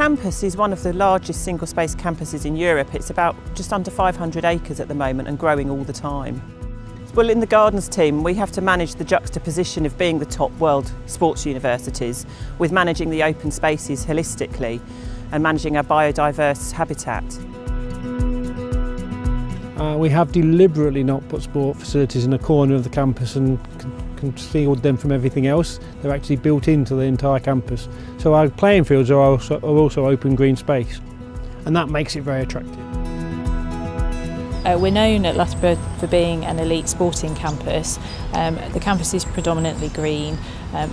campus is one of the largest single-space campuses in Europe. It's about just under 500 acres at the moment and growing all the time. Well, in the Gardens team, we have to manage the juxtaposition of being the top world sports universities with managing the open spaces holistically and managing our biodiverse habitat. We have deliberately not put sport facilities in a corner of the campus and concealed them from everything else. They're actually built into the entire campus. So our playing fields are also open green space, and that makes it very attractive. We're known at Loughborough for being an elite sporting campus. The campus is predominantly green,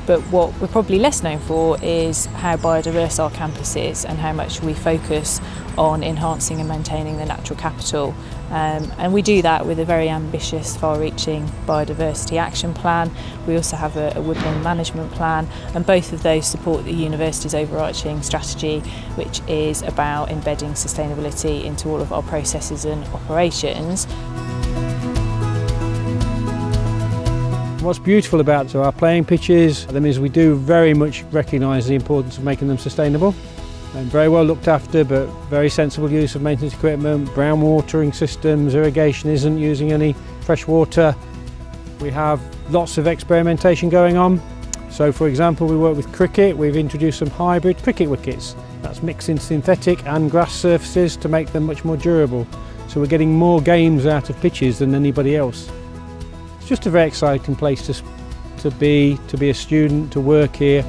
but what we're probably less known for is how biodiverse our campus is and how much we focus on enhancing and maintaining the natural capital. And we do that with a very ambitious, far-reaching biodiversity action plan. We also have a woodland management plan, and both of those support the university's overarching strategy, which is about embedding sustainability into all of our processes and operations. What's beautiful about our playing pitches is we do very much recognise the importance of making them sustainable. And very well looked after, but very sensible use of maintenance equipment, brown watering systems, irrigation isn't using any fresh water. We have lots of experimentation going on. So for example, we work with cricket. We've introduced some hybrid cricket wickets. That's mixing synthetic and grass surfaces to make them much more durable. So we're getting more games out of pitches than anybody else. It's just a very exciting place to be a student, to work here.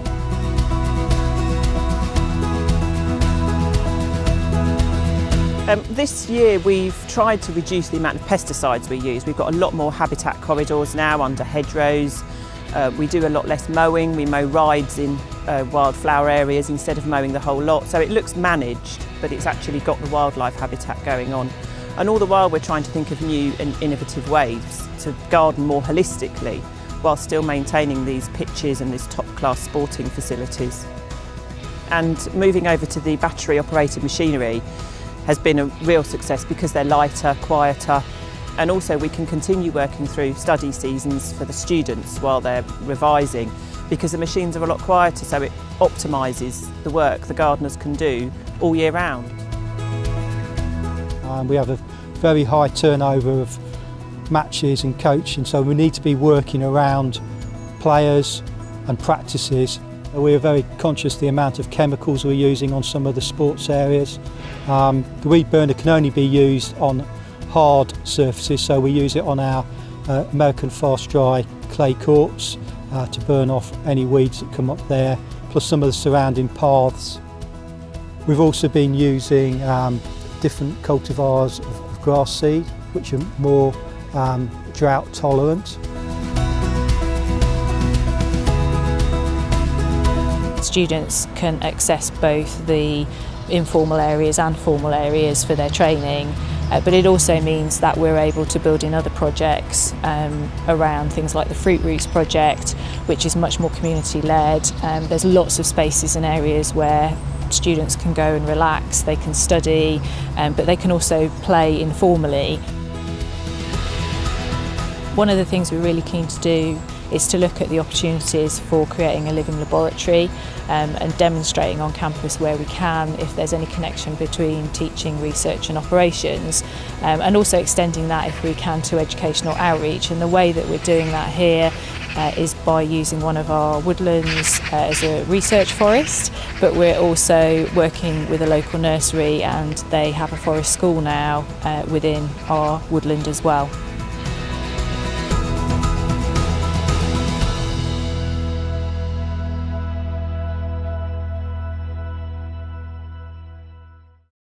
This year we've tried to reduce the amount of pesticides we use. We've got a lot more habitat corridors now under hedgerows. We do a lot less mowing. We mow rides in wildflower areas instead of mowing the whole lot. So it looks managed, but it's actually got the wildlife habitat going on. And all the while we're trying to think of new and innovative ways to garden more holistically while still maintaining these pitches and these top-class sporting facilities. And moving over to the battery-operated machinery has been a real success because they're lighter, quieter, and also we can continue working through study seasons for the students while they're revising because the machines are a lot quieter, so it optimises the work the gardeners can do all year round. We have a very high turnover of matches and coaching, so we need to be working around players and practices. We're very conscious of the amount of chemicals we're using on some of the sports areas. The weed burner can only be used on hard surfaces, so we use it on our American fast dry clay courts to burn off any weeds that come up there, plus some of the surrounding paths. We've also been using different cultivars of grass seed, which are more drought tolerant. Students can access both the informal areas and formal areas for their training, but it also means that we're able to build in other projects around things like the Fruit Roots project, which is much more community-led. There's lots of spaces and areas where students can go and relax, they can study, but they can also play informally. One of the things we're really keen to do is to look at the opportunities for creating a living laboratory and demonstrating on campus where we can if there's any connection between teaching, research and operations, and also extending that if we can to educational outreach. And the way that we're doing that here is by using one of our woodlands as a research forest, but we're also working with a local nursery and they have a forest school now within our woodland as well.